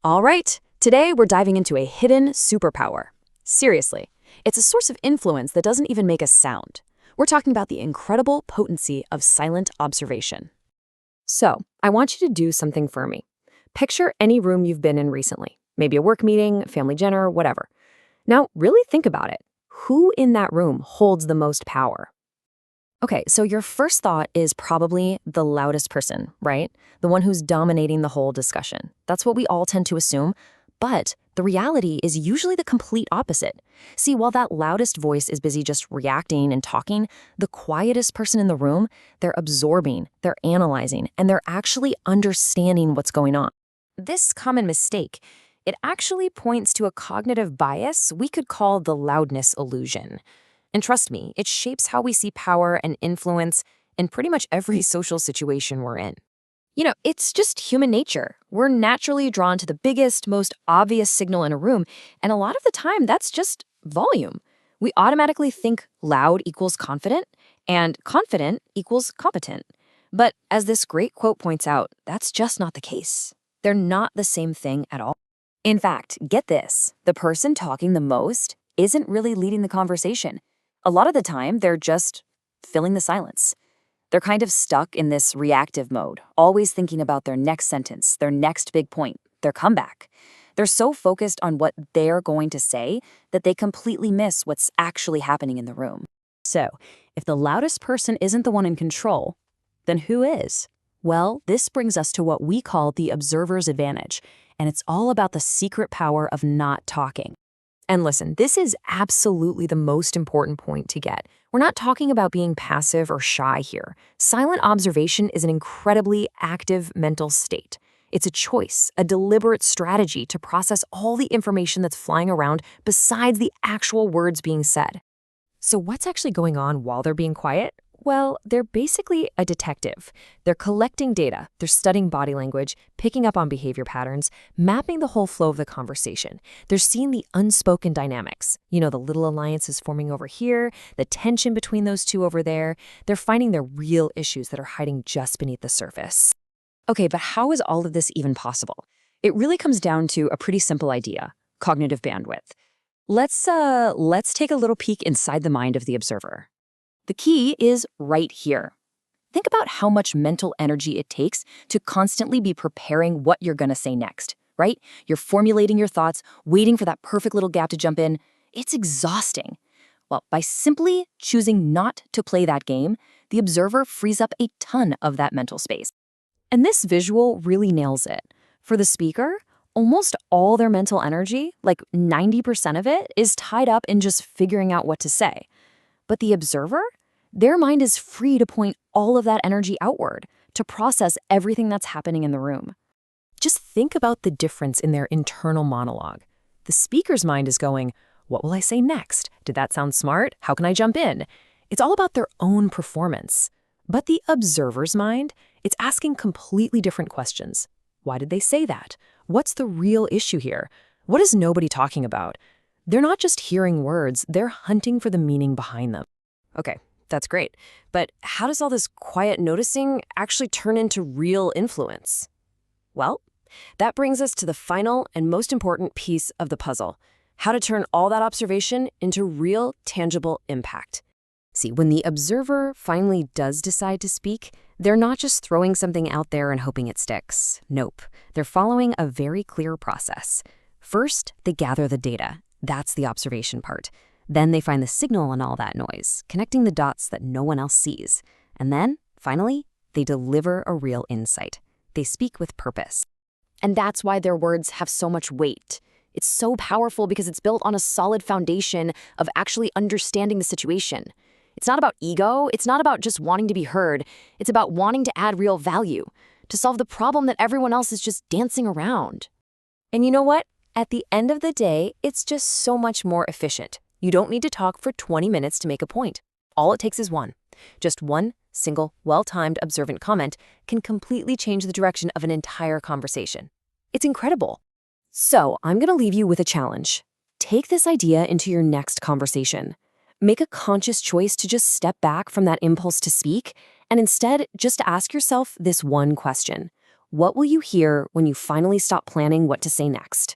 All right, today we're diving into a hidden superpower. Seriously, it's a source of influence that doesn't even make a sound. We're talking about the incredible potency of silent observation. So, I want you to do something for me. Picture any room you've been in recently, maybe a work meeting, family dinner, whatever. Now, really think about it. Who in that room holds the most power? Okay, so your first thought is probably the loudest person, right? The one who's dominating the whole discussion. That's what we all tend to assume. But the reality is usually the complete opposite. See, while that loudest voice is busy just reacting and talking, the quietest person in the room, they're absorbing, they're analyzing, and they're actually understanding what's going on. This common mistake, it actually points to a cognitive bias we could call the loudness illusion. And trust me, it shapes how we see power and influence in pretty much every social situation we're in. It's just human nature. We're naturally drawn to the biggest, most obvious signal in a room, and a lot of the time, that's just volume. We automatically think loud equals confident, and confident equals competent. But as this great quote points out, that's just not the case. They're not the same thing at all. In fact, get this, the person talking the most isn't really leading the conversation. A lot of the time, they're just filling the silence. They're kind of stuck in this reactive mode, always thinking about their next sentence, their next big point, their comeback. They're so focused on what they're going to say that they completely miss what's actually happening in the room. So, if the loudest person isn't the one in control, then who is? Well, this brings us to what we call the observer's advantage, and it's all about the secret power of not talking. And listen, this is absolutely the most important point to get. We're not talking about being passive or shy here. Silent observation is an incredibly active mental state. It's a choice, a deliberate strategy to process all the information that's flying around besides the actual words being said. So what's actually going on while they're being quiet? Well, they're basically a detective. They're collecting data, they're studying body language, picking up on behavior patterns, mapping the whole flow of the conversation. They're seeing the unspoken dynamics. The little alliances forming over here, the tension between those two over there. They're finding the real issues that are hiding just beneath the surface. Okay, but how is all of this even possible? It really comes down to a pretty simple idea, cognitive bandwidth. Let's take a little peek inside the mind of the observer. The key is right here. Think about how much mental energy it takes to constantly be preparing what you're going to say next, right? You're formulating your thoughts, waiting for that perfect little gap to jump in. It's exhausting. Well, by simply choosing not to play that game, the observer frees up a ton of that mental space. And this visual really nails it. For the speaker, almost all their mental energy, like 90% of it, is tied up in just figuring out what to say. But the observer, their mind is free to point all of that energy outward, to process everything that's happening in the room. Just think about the difference in their internal monologue. The speaker's mind is going, what will I say next? Did that sound smart? How can I jump in? It's all about their own performance. But the observer's mind, it's asking completely different questions. Why did they say that? What's the real issue here? What is nobody talking about? They're not just hearing words, they're hunting for the meaning behind them. Okay, that's great. But how does all this quiet noticing actually turn into real influence? Well, that brings us to the final and most important piece of the puzzle, how to turn all that observation into real, tangible impact. See, when the observer finally does decide to speak, they're not just throwing something out there and hoping it sticks. Nope, they're following a very clear process. First, they gather the data. That's the observation part. Then they find the signal in all that noise, connecting the dots that no one else sees. And then, finally, they deliver a real insight. They speak with purpose. And that's why their words have so much weight. It's so powerful because it's built on a solid foundation of actually understanding the situation. It's not about ego. It's not about just wanting to be heard. It's about wanting to add real value, to solve the problem that everyone else is just dancing around. And you know what? At the end of the day, it's just so much more efficient. You don't need to talk for 20 minutes to make a point. All it takes is one. Just one single, well-timed, observant comment can completely change the direction of an entire conversation. It's incredible. So, I'm going to leave you with a challenge. Take this idea into your next conversation. Make a conscious choice to just step back from that impulse to speak, and instead, just ask yourself this one question. What will you hear when you finally stop planning what to say next?